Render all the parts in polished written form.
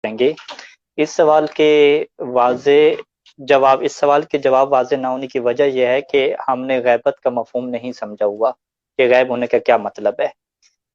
کریں گے۔ اس سوال کے اس سوال کے جواب واضح نہ ہونے کی وجہ یہ ہے کہ ہم نے غیبت کا مفہوم نہیں سمجھا ہوا کہ غائب ہونے کا کیا مطلب ہے۔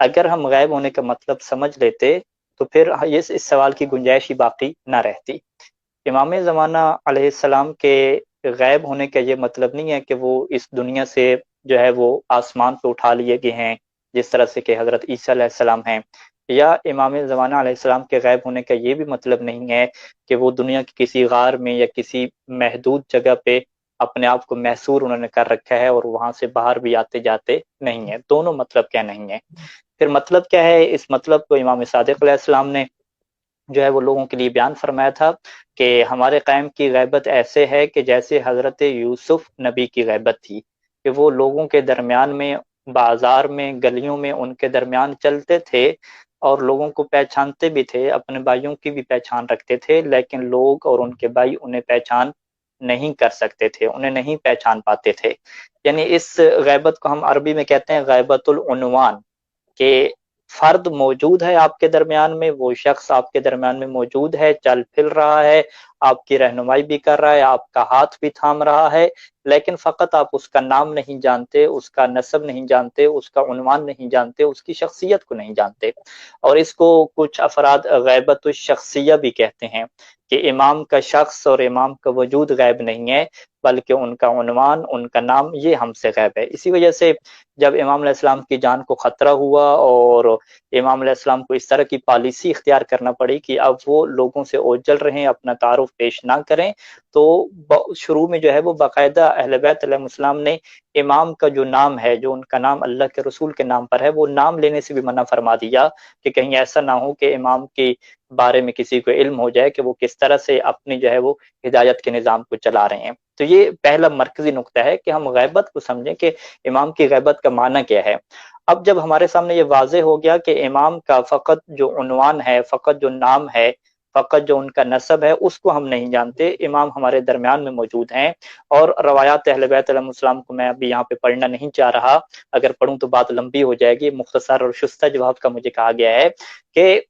اگر ہم غائب ہونے کا مطلب سمجھ لیتے تو پھر اس سوال کی گنجائش ہی باقی نہ رہتی۔ امام زمانہ علیہ السلام کے غائب ہونے کا یہ مطلب نہیں ہے کہ وہ اس دنیا سے جو ہے وہ آسمان پہ اٹھا لیے گئے ہیں، جس طرح سے کہ حضرت عیسیٰ علیہ السلام ہیں، یا امام زمانہ علیہ السلام کے غائب ہونے کا یہ بھی مطلب نہیں ہے کہ وہ دنیا کی کسی غار میں یا کسی محدود جگہ پہ اپنے آپ کو محصور انہوں نے کر رکھا ہے اور وہاں سے باہر بھی آتے جاتے نہیں ہیں۔ دونوں مطلب کیا نہیں ہے؟ پھر مطلب کیا ہے؟ اس مطلب کو امام صادق علیہ السلام نے جو ہے وہ لوگوں کے لیے بیان فرمایا تھا کہ ہمارے قائم کی غیبت ایسے ہے کہ جیسے حضرت یوسف نبی کی غیبت تھی، کہ وہ لوگوں کے درمیان میں، بازار میں، گلیوں میں ان کے درمیان چلتے تھے اور لوگوں کو پہچانتے بھی تھے، اپنے بھائیوں کی بھی پہچان رکھتے تھے، لیکن لوگ اور ان کے بھائی انہیں پہچان نہیں کر سکتے تھے، انہیں نہیں پہچان پاتے تھے۔ یعنی اس غیبت کو ہم عربی میں کہتے ہیں غیبت العنوان، کہ فرد موجود ہے آپ کے درمیان میں، وہ شخص آپ کے درمیان میں موجود ہے، چل پھر رہا ہے، آپ کی رہنمائی بھی کر رہا ہے، آپ کا ہاتھ بھی تھام رہا ہے، لیکن فقط آپ اس کا نام نہیں جانتے، اس کا نسب نہیں جانتے، اس کا عنوان نہیں جانتے، اس کی شخصیت کو نہیں جانتے۔ اور اس کو کچھ افراد غیبت الشخصیہ بھی کہتے ہیں، کہ امام کا شخص اور امام کا وجود غیب نہیں ہے، بلکہ ان کا عنوان، ان کا نام، یہ ہم سے غیب ہے۔ اسی وجہ سے جب امام علیہ السلام کی جان کو خطرہ ہوا اور امام علیہ السلام کو اس طرح کی پالیسی اختیار کرنا پڑی کہ اب وہ لوگوں سے اوجل رہیں، اپنا تعارف پیش نہ کریں، تو شروع میں جو ہے وہ باقاعدہ اہل بیت علیہ السلام نے امام کا جو نام ہے، جو ان کا نام اللہ کے رسول کے نام پر ہے، وہ نام لینے سے بھی منع فرما دیا، کہ کہیں ایسا نہ ہو کہ امام کے بارے میں کسی کو علم ہو جائے کہ وہ کس طرح سے اپنی جو ہے وہ ہدایت کے نظام کو چلا رہے ہیں۔ تو یہ پہلا مرکزی نقطہ ہے کہ ہم غیبت کو سمجھیں کہ امام کی غیبت کا معنی کیا ہے۔ اب جب ہمارے سامنے یہ واضح ہو گیا کہ امام کا فقط جو عنوان ہے، فقط جو نام ہے، فقط جو ان کا نسب ہے، اس کو ہم نہیں جانتے، امام ہمارے درمیان میں موجود ہیں، اور روایات اہل بیت علیہ السلام کو میں ابھی یہاں پہ پڑھنا نہیں چاہ رہا، اگر پڑھوں تو بات لمبی ہو جائے گی، مختصر اور شستہ جواب کا مجھے کہا گیا ہے کہ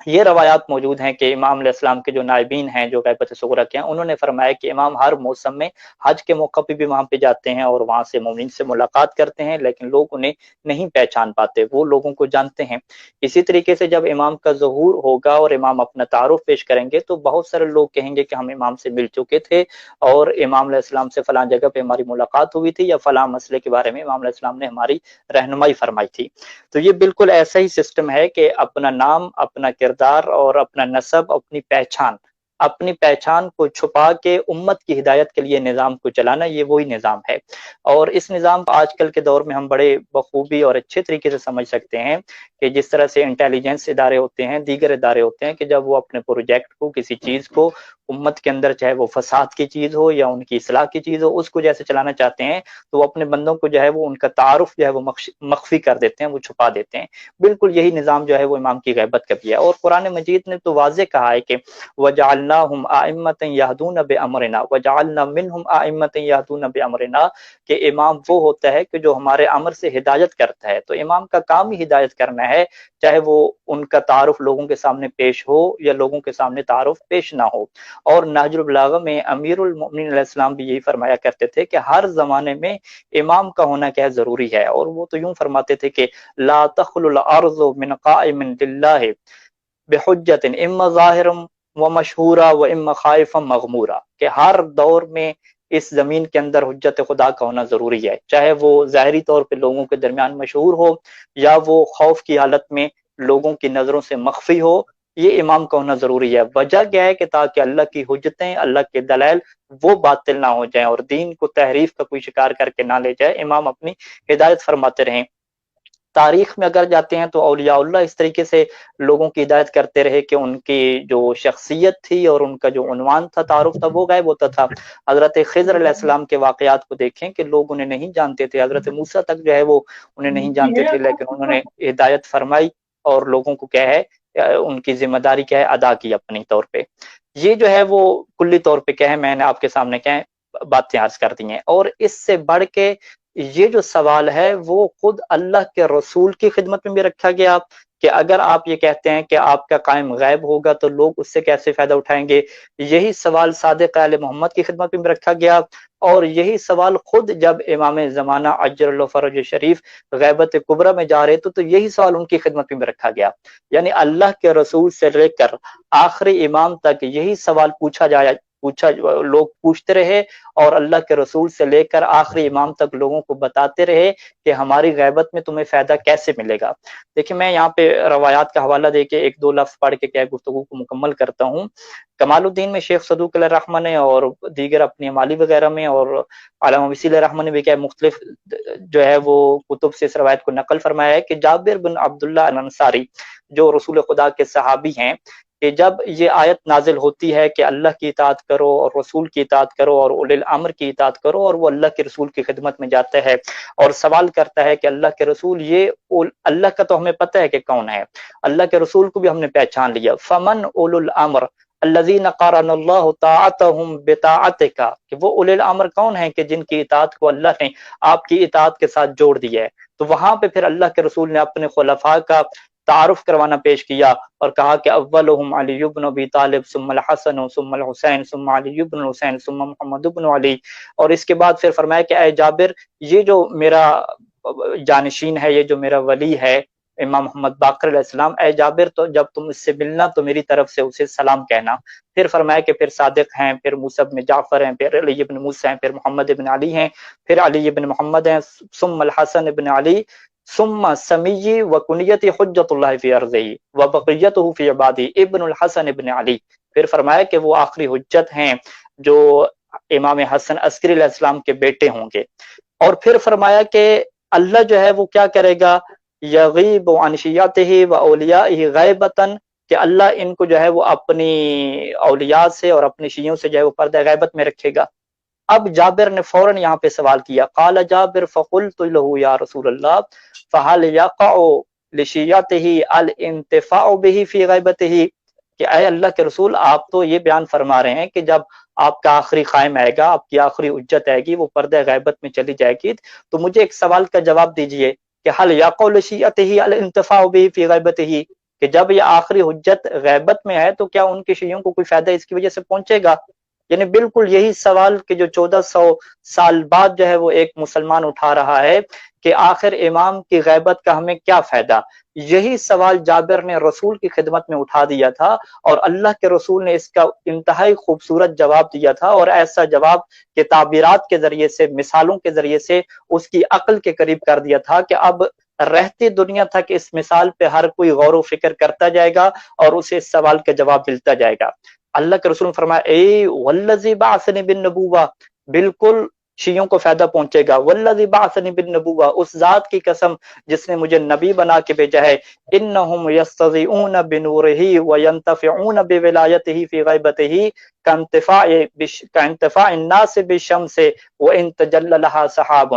یہ روایات موجود ہیں کہ امام علیہ السلام کے جو نائبین ہیں، جو غیبت صغریٰ کے ہیں، انہوں نے فرمایا کہ امام ہر موسم میں حج کے موقع پہ بھی وہاں پہ جاتے ہیں اور وہاں سے مومنین سے ملاقات کرتے ہیں، لیکن لوگ انہیں نہیں پہچان پاتے، وہ لوگوں کو جانتے ہیں۔ اسی طریقے سے جب امام کا ظہور ہوگا اور امام اپنا تعارف پیش کریں گے تو بہت سارے لوگ کہیں گے کہ ہم امام سے مل چکے تھے اور امام علیہ السلام سے فلاں جگہ پہ ہماری ملاقات ہوئی تھی، یا فلاں مسئلے کے بارے میں امام علیہ السلام نے ہماری رہنمائی فرمائی تھی۔ تو یہ بالکل ایسا ہی سسٹم ہے کہ اپنا نام، اپنا کردار اور اپنا نسب، اپنی پہچان کو چھپا کے امت کی ہدایت کے لیے نظام کو چلانا، یہ وہی نظام ہے۔ اور اس نظام کو آج کل کے دور میں ہم بڑے بخوبی اور اچھے طریقے سے سمجھ سکتے ہیں کہ جس طرح سے انٹیلیجنس ادارے ہوتے ہیں، دیگر ادارے ہوتے ہیں، کہ جب وہ اپنے پروجیکٹ کو، کسی چیز کو امت کے اندر، چاہے وہ فساد کی چیز ہو یا ان کی اصلاح کی چیز ہو، اس کو جیسے چلانا چاہتے ہیں تو وہ اپنے بندوں کو جو ہے وہ ان کا تعارف جو ہے وہ مخفی کر دیتے ہیں، وہ چھپا دیتے ہیں۔ بالکل یہی نظام جو ہے وہ امام کی غیبت کا بھی ہے، اور قرآن مجید نے تو واضح کہا ہے کہ وَجَعَلْنَاهُمْ أَئِمَّةً يَهْدُونَ بِأَمْرِنَا وَجَعَلْنَا مِنْهُمْ أَئِمَّةً يَهْدُونَ بِأَمْرِنَا، کہ امام وہ ہوتا ہے کہ جو ہمارے امر سے ہدایت کرتا ہے۔ تو امام کا کام ہی ہدایت کرنا ہے، چاہے وہ ان کا تعارف لوگوں کے سامنے پیش ہو یا لوگوں کے سامنے تعارف پیش نہ ہو۔ اور نہج البلاغہ میں امیر المؤمنین علیہ السلام بھی یہی فرمایا کرتے تھے کہ ہر زمانے میں امام کا ہونا کیا ضروری ہے، اور وہ تو یوں فرماتے تھے کہ لا تخلو الارض من قائم للہ بحجت اما ظاہرا و مشہورا و اما خائفا مغمورا، کہ ہر دور میں اس زمین کے اندر حجت خدا کا ہونا ضروری ہے، چاہے وہ ظاہری طور پہ لوگوں کے درمیان مشہور ہو یا وہ خوف کی حالت میں لوگوں کی نظروں سے مخفی ہو، یہ امام کا ہونا ضروری ہے۔ وجہ کیا ہے کہ تاکہ اللہ کی حجتیں، اللہ کے دلائل وہ باطل نہ ہو جائیں اور دین کو تحریف کا کوئی شکار کر کے نہ لے جائے، امام اپنی ہدایت فرماتے رہیں۔ تاریخ میں اگر جاتے ہیں تو اولیاء اللہ اس طریقے سے لوگوں کی ہدایت کرتے رہے کہ ان کی جو شخصیت تھی اور ان کا جو عنوان تھا، تعارف تھا، وہ غائب ہوتا تھا۔ حضرت خضر علیہ السلام کے واقعات کو دیکھیں کہ لوگ انہیں نہیں جانتے تھے، حضرت موسیٰ تک جو ہے وہ انہیں نہیں جانتے تھے، لیکن انہوں نے ہدایت فرمائی اور لوگوں کو کیا ہے، ان کی ذمہ داری کیا ہے، ادا کی اپنی طور پہ۔ یہ جو ہے وہ کلی طور پہ کیا ہے، میں نے آپ کے سامنے کیا ہے باتیں عرض کر دی ہیں۔ اور اس سے بڑھ کے یہ جو سوال ہے وہ خود اللہ کے رسول کی خدمت میں بھی رکھا گیا کہ اگر آپ یہ کہتے ہیں کہ آپ کا قائم غیب ہوگا تو لوگ اس سے کیسے فائدہ اٹھائیں گے. یہی سوال صادق آل محمد کی خدمت میں بھی رکھا گیا، اور یہی سوال خود جب امام زمانہ عجل اللہ فرج شریف غیبت کبریٰ میں جا رہے تو یہی سوال ان کی خدمت میں بھی رکھا گیا. یعنی اللہ کے رسول سے لے کر آخری امام تک یہی سوال لوگ پوچھتے رہے، اور اللہ کے رسول سے لے کر آخری امام تک لوگوں کو بتاتے رہے کہ ہماری غیبت میں تمہیں فائدہ کیسے ملے گا. دیکھیں میں یہاں پہ روایات کا حوالہ دے کے ایک دو لفظ پڑھ کے کیا گفتگو کو مکمل کرتا ہوں. کمال الدین میں شیخ صدوق علیہ الرحمہ نے اور دیگر اپنی امالی وغیرہ میں اور علامہ وسیع علیہ الرحمہ نے بھی کیا مختلف جو ہے وہ کتب سے اس روایت کو نقل فرمایا ہے کہ جابر بن عبداللہ الانصاری جو رسول خدا کے صحابی ہیں، کہ جب یہ آیت نازل ہوتی ہے کہ اللہ کی اطاعت کرو اور رسول کی اطاعت کرو اور اولی الامر کی اطاعت کرو، اور وہ اللہ کے رسول کی خدمت میں جاتا ہے اور سوال کرتا ہے کہ اللہ کے رسول یہ اللہ کا تو ہمیں پتہ ہے کہ کون ہے، اللہ کے رسول کو بھی ہم نے پہچان لیا، فمن اولو الامر الذین قارن اللہ طاعتهم بطاعتک، کہ وہ اولی الامر کون ہیں کہ جن کی اطاعت کو اللہ نے آپ کی اطاعت کے ساتھ جوڑ دیا ہے. تو وہاں پہ پھر اللہ کے رسول نے اپنے خلفاء کا تعارف کروانا پیش کیا اور کہا کہ اولہم علی بن ابی طالب ثم الحسن ثم الحسین ثم علی بن الحسین ثم محمد بن علی، اور اس کے بعد پھر فرمایا کہ اے جابر یہ جو میرا جانشین ہے، یہ جو میرا ولی ہے امام محمد باقر علیہ السلام، اے جابر تو جب تم اس سے ملنا تو میری طرف سے اسے سلام کہنا. پھر فرمایا کہ پھر صادق ہیں، پھر موسیٰ بن جعفر ہیں، پھر علی بن موسیٰ ہیں، پھر محمد بن علی ہیں، پھر علی بن محمد ہیں، ثم الحسن بن علی ثم سمیی و کنیت حجت اللہ فی ارضہ و بقیتہ فی عبادہ ابن الحسن ابن علی. پھر فرمایا کہ وہ آخری حجت ہیں جو امام حسن عسکری علیہ السلام کے بیٹے ہوں گے. اور پھر فرمایا کہ اللہ جو ہے وہ کیا کرے گا، یغیب عن شیعتہ و اولیائہ غیبتاً، کہ اللہ ان کو جو ہے وہ اپنی اولیاء سے اور اپنی شیعوں سے جو ہے وہ پردہ غیبت میں رکھے گا. اب جابر نے فوراً یہاں پہ سوال کیا، قال جابر فقلت له یا رسول اللہ فهل يقع لشیعته الانتفاع به فی غیبته، کہ اے اللہ کے رسول آپ تو یہ بیان فرما رہے ہیں کہ جب آپ کا آخری قائم آئے گا، آپ کی آخری حجت آئے گی، وہ پردہ غیبت میں چلی جائے گی، تو مجھے ایک سوال کا جواب دیجئے کہ هل يقع لشیعته الانتفاع به فی غیبته، کہ جب یہ آخری حجت غیبت میں ہے تو کیا ان کے شیعوں کو کوئی فائدہ اس کی وجہ سے پہنچے گا؟ یعنی بالکل یہی سوال کہ جو 1400 سال بعد جو ہے وہ ایک مسلمان اٹھا رہا ہے کہ آخر امام کی غیبت کا ہمیں کیا فائدہ، یہی سوال جابر نے رسول کی خدمت میں اٹھا دیا تھا، اور اللہ کے رسول نے اس کا انتہائی خوبصورت جواب دیا تھا، اور ایسا جواب کہ تعبیرات کے ذریعے سے، مثالوں کے ذریعے سے اس کی عقل کے قریب کر دیا تھا کہ اب رہتی دنیا تک اس مثال پہ ہر کوئی غور و فکر کرتا جائے گا اور اسے اس سوال کا جواب ملتا جائے گا. اللہ کے رسول نے فرمایا اے والذی بعثنی بالنبوہ، بالکل شیعوں کو فائدہ پہنچے گا. والذی بعثنی بالنبوہ، اس ذات کی قسم جس نے مجھے نبی بنا کے بھیجا ہے، انہم یستضیئون بنورہ وینتفعون بولایتہ فی غیبتہ کانتفاع الناس بالشمس وان تجلی لہا سحاب،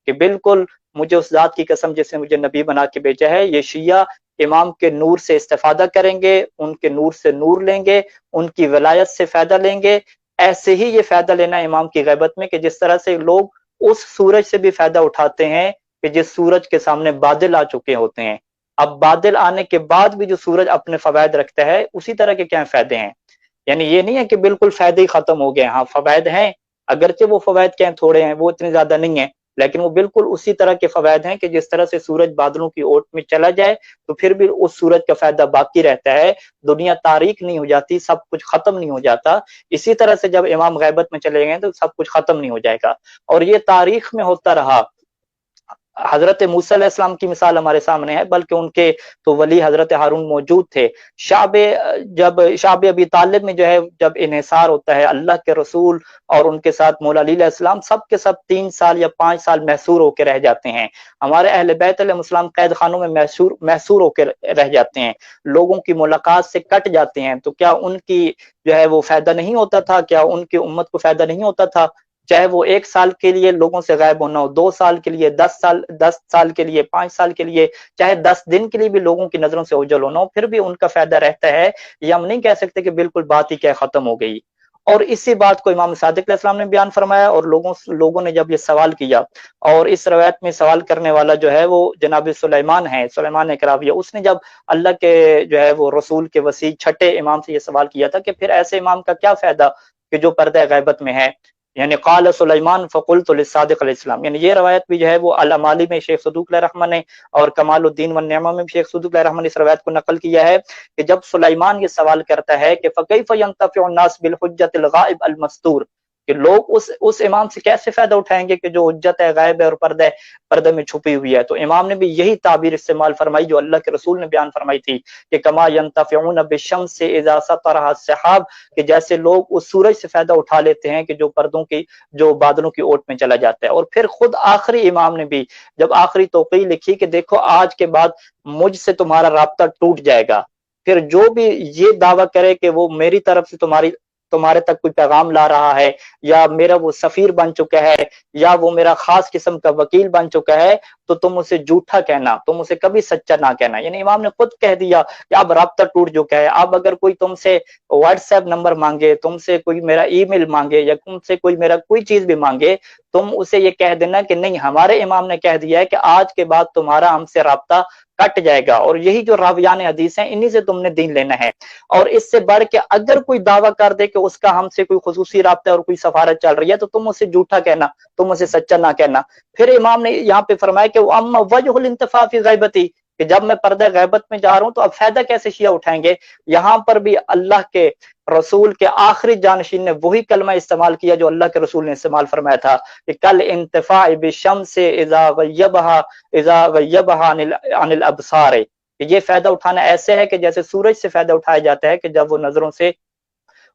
کہ بالکل مجھے اس ذات کی قسم جس نے مجھے نبی بنا کے بھیجا ہے، یہ شیعہ امام کے نور سے استفادہ کریں گے، ان کے نور سے نور لیں گے، ان کی ولایت سے فائدہ لیں گے. ایسے ہی یہ فائدہ لینا امام کی غیبت میں کہ جس طرح سے لوگ اس سورج سے بھی فائدہ اٹھاتے ہیں کہ جس سورج کے سامنے بادل آ چکے ہوتے ہیں. اب بادل آنے کے بعد بھی جو سورج اپنے فوائد رکھتا ہے، اسی طرح کے کیا فائدے ہیں. یعنی یہ نہیں ہے کہ بالکل فائدے ہی ختم ہو گئے، ہاں فوائد ہیں، اگرچہ وہ فوائد کیا تھوڑے ہیں، وہ اتنے زیادہ نہیں ہیں، لیکن وہ بالکل اسی طرح کے فوائد ہیں کہ جس طرح سے سورج بادلوں کی اوٹ میں چلا جائے تو پھر بھی اس سورج کا فائدہ باقی رہتا ہے، دنیا تاریک نہیں ہو جاتی، سب کچھ ختم نہیں ہو جاتا. اسی طرح سے جب امام غیبت میں چلے گئے تو سب کچھ ختم نہیں ہو جائے گا. اور یہ تاریخ میں ہوتا رہا. حضرت موسیٰ علیہ السلام کی مثال ہمارے سامنے ہے، بلکہ ان کے تو ولی حضرت ہارون موجود تھے. جب شعب ابی طالب میں جو ہے جب انحصار ہوتا ہے، اللہ کے رسول اور ان کے ساتھ مولا علی علیہ السلام سب کے سب 3 سال یا 5 سال محصور ہو کے رہ جاتے ہیں. ہمارے اہل بیت علیہ السلام قید خانوں میں محصور ہو کے رہ جاتے ہیں، لوگوں کی ملاقات سے کٹ جاتے ہیں. تو کیا ان کی جو ہے وہ فائدہ نہیں ہوتا تھا؟ کیا ان کی امت کو فائدہ نہیں ہوتا تھا؟ چاہے وہ 1 سال کے لیے لوگوں سے غائب ہونا ہو، 2 سال کے لیے، 10 سال کے لیے، 5 سال کے لیے، چاہے 10 دن کے لیے بھی لوگوں کی نظروں سے اوجھل ہونا ہو، پھر بھی ان کا فائدہ رہتا ہے. یہ ہم نہیں کہہ سکتے کہ بالکل بات ہی کیا ختم ہو گئی. اور اسی بات کو امام صادق علیہ السلام نے بیان فرمایا، اور لوگوں نے جب یہ سوال کیا، اور اس روایت میں سوال کرنے والا جو ہے وہ جناب سلیمان ہے، سلیمان اکراویہ، اس نے جب اللہ کے جو ہے وہ رسول کے وسیع چھٹے امام سے یہ سوال کیا تھا کہ پھر ایسے امام کا کیا فائدہ کہ جو پردہ غیبت میں ہے، یعنی قال سلیمان فقلت للصادق علیہ السلام، یعنی یہ روایت بھی جو ہے وہ الامالی میں شیخ صدوق علیہ الرحمہ نے، اور کمال الدین والنعمہ میں بھی شیخ صدوق علیہ الرحمہ نے اس روایت کو نقل کیا ہے کہ جب سلیمان یہ سوال کرتا ہے کہ فَكَيْفَ يَنْتَفِعُ النَّاسُ بِالْحُجَّةِ الْغَائِبِ الْمَسْتُورِ، کہ لوگ اس امام سے کیسے فائدہ اٹھائیں گے کہ جو حجت ہے، غائب ہے، اور پردے میں چھپی ہوئی ہے۔ تو امام نے بھی یہی تعبیر استعمال فرمائی جو اللہ کے رسول نے بیان فرمائی تھی کہ کما ينتفعون بالشمس اذا سطرها السحاب، کہ جیسے لوگ اس سورج سے فائدہ اٹھا لیتے ہیں کہ جو پردوں کی، جو بادلوں کی اوٹ میں چلا جاتا ہے۔ اور پھر خود آخری امام نے بھی جب آخری توقیع لکھی کہ دیکھو آج کے بعد مجھ سے تمہارا رابطہ ٹوٹ جائے گا، پھر جو بھی یہ دعویٰ کرے کہ وہ میری طرف سے تمہارے تک کوئی پیغام لا رہا ہے، یا میرا وہ سفیر بن چکا ہے، یا وہ میرا خاص قسم کا وکیل بن چکا ہے، تو تم اسے جھوٹا کہنا، تم اسے کبھی سچا نہ کہنا۔ یعنی امام نے خود کہہ دیا کہ اب رابطہ ٹوٹ چکا ہے، اب اگر کوئی تم سے واٹس ایپ نمبر مانگے، تم سے کوئی میرا ای میل مانگے، یا تم سے کوئی میرا کوئی چیز بھی مانگے، تم اسے یہ کہہ دینا کہ نہیں، ہمارے امام نے کہہ دیا ہے کہ آج کے بعد تمہارا ہم سے رابطہ کٹ جائے گا، اور یہی جو راویان حدیث ہیں انہی سے تم نے دین لینا ہے۔ اور اس سے بڑھ کے اگر کوئی دعویٰ کر دے کہ اس کا ہم سے کوئی خصوصی رابطہ اور کوئی سفارت چل رہی ہے، تو تم اسے جھوٹا کہنا، تم اسے سچا نہ کہنا۔ پھر امام نے یہاں پہ فرمایا کہ اما وجہ الانتفاع فی غیبتی، کہ جب میں پردہ غیبت میں جا رہا ہوں تو اب فائدہ کیسے شیعہ اٹھائیں گے۔ یہاں پر بھی اللہ کے رسول کے آخری جانشین نے وہی کلمہ استعمال کیا جو اللہ کے رسول نے استعمال فرمایا تھا کہ کل انتفاع بالشمس اذا غیبها عن الابصار، کہ یہ فائدہ اٹھانا ایسے ہے کہ جیسے سورج سے فائدہ اٹھایا جاتا ہے کہ جب وہ نظروں سے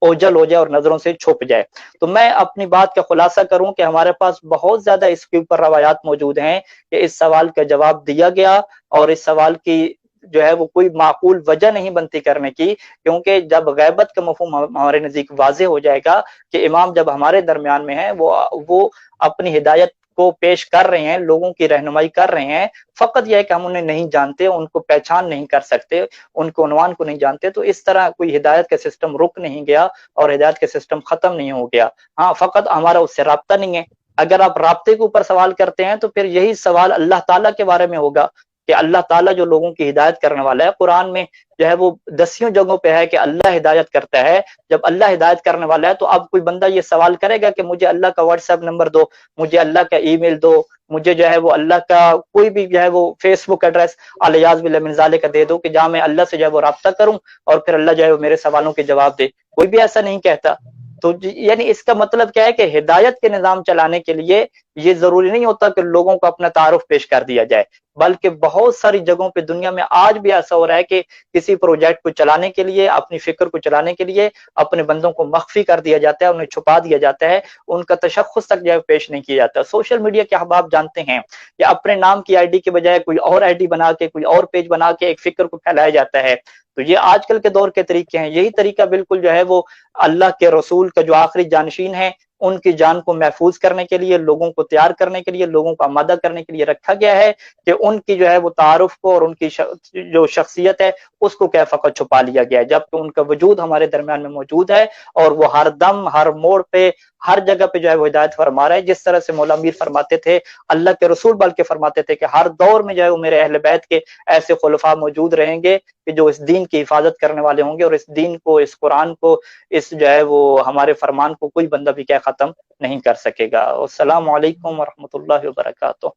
اوجل ہو جائے اور نظروں سے چھپ جائے۔ تو میں اپنی بات کا خلاصہ کروں کہ ہمارے پاس بہت زیادہ اس کے اوپر روایات موجود ہیں کہ اس سوال کا جواب دیا گیا، اور اس سوال کی جو ہے وہ کوئی معقول وجہ نہیں بنتی کرنے کی، کیونکہ جب غیبت کا مفہوم ہمارے نزدیک واضح ہو جائے گا کہ امام جب ہمارے درمیان میں ہیں، وہ اپنی ہدایت کو پیش کر رہے ہیں، لوگوں کی رہنمائی کر رہے ہیں، فقط یہ ہے کہ ہم انہیں نہیں جانتے، ان کو پہچان نہیں کر سکتے، ان کو عنوان کو نہیں جانتے، تو اس طرح کوئی ہدایت کا سسٹم رک نہیں گیا اور ہدایت کا سسٹم ختم نہیں ہو گیا۔ ہاں، فقط ہمارا اس سے رابطہ نہیں ہے۔ اگر آپ رابطے کے اوپر سوال کرتے ہیں تو پھر یہی سوال اللہ تعالیٰ کے بارے میں ہوگا کہ اللہ تعالیٰ جو لوگوں کی ہدایت کرنے والا ہے، قرآن میں جو ہے وہ 10 جگہوں پہ ہے کہ اللہ ہدایت کرتا ہے۔ جب اللہ ہدایت کرنے والا ہے تو اب کوئی بندہ یہ سوال کرے گا کہ مجھے اللہ کا واٹس ایپ نمبر دو، مجھے اللہ کا ای میل دو، مجھے جو ہے وہ اللہ کا کوئی بھی جو ہے وہ فیس بک ایڈریس الیاذ باللہ من ذالک دے دو کہ جہاں میں اللہ سے جو ہے وہ رابطہ کروں اور پھر اللہ جو ہے وہ میرے سوالوں کے جواب دے، کوئی بھی ایسا نہیں کہتا۔ تو یعنی اس کا مطلب کیا ہے کہ ہدایت کے نظام چلانے کے لیے یہ ضروری نہیں ہوتا کہ لوگوں کو اپنا تعارف پیش کر دیا جائے، بلکہ بہت ساری جگہوں پہ دنیا میں آج بھی ایسا ہو رہا ہے کہ کسی پروجیکٹ کو چلانے کے لیے، اپنی فکر کو چلانے کے لیے اپنے بندوں کو مخفی کر دیا جاتا ہے، انہیں چھپا دیا جاتا ہے، ان کا تشخص تک جو ہے پیش نہیں کیا جاتا۔ سوشل میڈیا کے احباب جانتے ہیں کہ اپنے نام کی آئی ڈی کے بجائے کوئی اور آئی ڈی بنا کے، کوئی اور پیج بنا کے ایک فکر کو پھیلایا جاتا ہے۔ تو یہ آج کل کے دور کے طریقے ہیں۔ یہی طریقہ بالکل جو ہے وہ اللہ کے رسول کا جو آخری جانشین ہے ان کی جان کو محفوظ کرنے کے لیے، لوگوں کو تیار کرنے کے لیے، لوگوں کو آمادہ کرنے کے لیے رکھا گیا ہے کہ ان کی جو ہے وہ تعارف کو اور ان کی جو شخصیت ہے اس کو کیا فقط چھپا لیا گیا ہے، جبکہ ان کا وجود ہمارے درمیان میں موجود ہے، اور وہ ہر دم، ہر موڑ پہ، ہر جگہ پہ جو ہے وہ ہدایت فرما رہا ہے۔ جس طرح سے مولا میر فرماتے تھے، اللہ کے رسول بلکہ فرماتے تھے کہ ہر دور میں جو ہے وہ میرے اہل بیت کے ایسے خلفاء موجود رہیں گے کہ جو اس دین کی حفاظت کرنے والے ہوں گے، اور اس دین کو، اس قرآن کو، اس جو ہے وہ ہمارے فرمان کو کوئی بندہ بھی کیا ختم نہیں کر سکے گا۔ السلام علیکم ورحمۃ اللہ وبرکاتہ۔